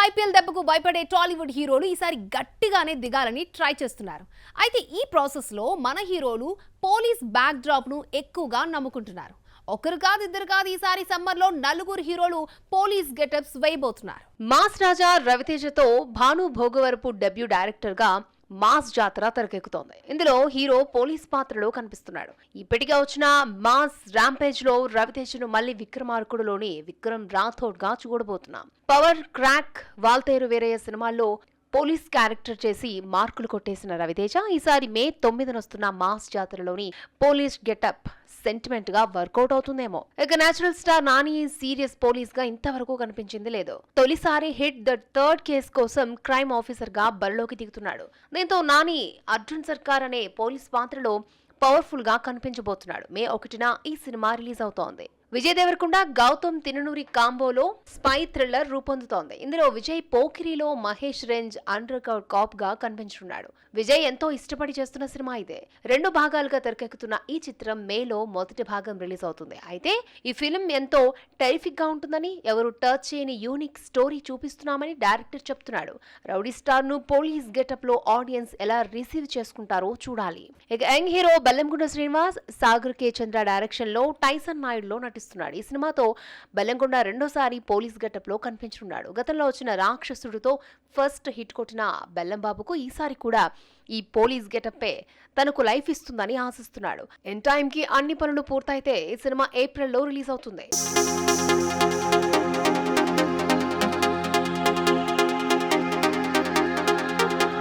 IPL దెబ్బకు భయపడే టాలీవుడ్ హీరోలు ఈసారి గట్టిగానే దిగాలని ట్రై చేస్తున్నారు. అయితే ఈ ప్రాసెస్ లో మన హీరోలు పోలీస్ బ్యాక్ డ్రాప్ ను ఎక్కువగా నమ్ముకుంటున్నారు. ఒకరు కాదు ఇద్దరు కాదు, ఈసారి సమ్మర్ లో నలుగురు హీరోలు పోలీస్ గెటప్స్ వేయబోతున్నారు. మాస్ రాజా రవితేజతో భాను భోగవరపు డెబ్యూ డైరెక్టర్ గా మాస్ జాతర తెరకెక్కుతోంది. ఇందులో హీరో పోలీస్ పాత్రలో కనిపిస్తున్నాడు. ఇప్పటికే వచ్చిన మాస్ ర్యాంపేజ్ లో రవితేజను మళ్లీ విక్రమార్కుడులోని విక్రమ్ రాథోడ్ గా చూడబోతున్నాం. పవర్, క్రాక్, వాల్తేరు వీరయ్య సినిమాల్లో పోలీస్ క్యారెక్టర్ చేసి మార్కులు కొట్టేసిన రవితేజ ఈసారి మే 9న వస్తున్న మాస్ జాతరలోని పోలీస్ గెటప్ సెంటిమెంట్ గా వర్కౌట్ అవుతుందేమో. ఇక natural star Nani serious police గా ఇంతవరకు కనిపించింది లేదు. తొలిసారి హిట్ ద థర్డ్ కేస్ కోసం క్రైమ్ ఆఫీసర్ గా బరిలోకి దిగుతున్నాడు. దీంతో నాని అర్జున్ సర్కార్ అనే పోలీస్ పాత్రలో పవర్ఫుల్ గా కనిపించబోతున్నాడు. మే 1న ఈ సినిమా రిలీజ్ అవుతోంది. విజయ్ దేవరకొండ, గౌతమ్ తిననూరి కాంబోలో స్పై థ్రిల్లర్ రూపొందుతోంది. ఇందులో విజయ్ పోకిరిలో Mahesh range under cover cop గా కనిపించనున్నాడు. విజయ్ ఎంతో ఇష్టపడి చేస్తున్న సినిమా ఇదే. 2 భాగాలుగా తెరకెక్కుతున్న ఈ చిత్రం మేలో మొదటి భాగం రిలీజ్ అవుతుంది. అయితే ఈ ఫిల్మ్ ఎంతో టెరిఫిక్ గా ఉంటుందని, ఎవరు టచ్ చేయని యూనిక్ స్టోరీ చూపిస్తున్నామని డైరెక్టర్ చెప్తున్నాడు. రౌడీ స్టార్ ను పోలీస్ గెటప్ లో ఆడియన్స్ ఎలా రిసీవ్ చేసుకుంటారో చూడాలి. ఇక యంగ్ హీరో బెల్లంకొండ శ్రీనివాస్ సాగర్ కే చంద్ర డైరెక్షన్ లో టైసన్ నాయుడులో నటిస్తున్నాడు. ఈ సినిమాతో బెల్లంకొండ రెండోసారి పోలీస్ గెటప్ లో కనిపించనున్నాడు. గతంలో వచ్చిన రాక్షసుడితో ఫస్ట్ హిట్ కొట్టిన బెల్లంబాబుకు ఈసారి కూడా ఈ పోలీస్ గెటప్పే తనకు లైఫ్ ఇస్తుందని ఆశిస్తున్నాడు. ఇన్ టైం కి అన్ని పనులు పూర్తయితే ఈ సినిమా ఏప్రిల్లో రిలీజ్ అవుతుంది.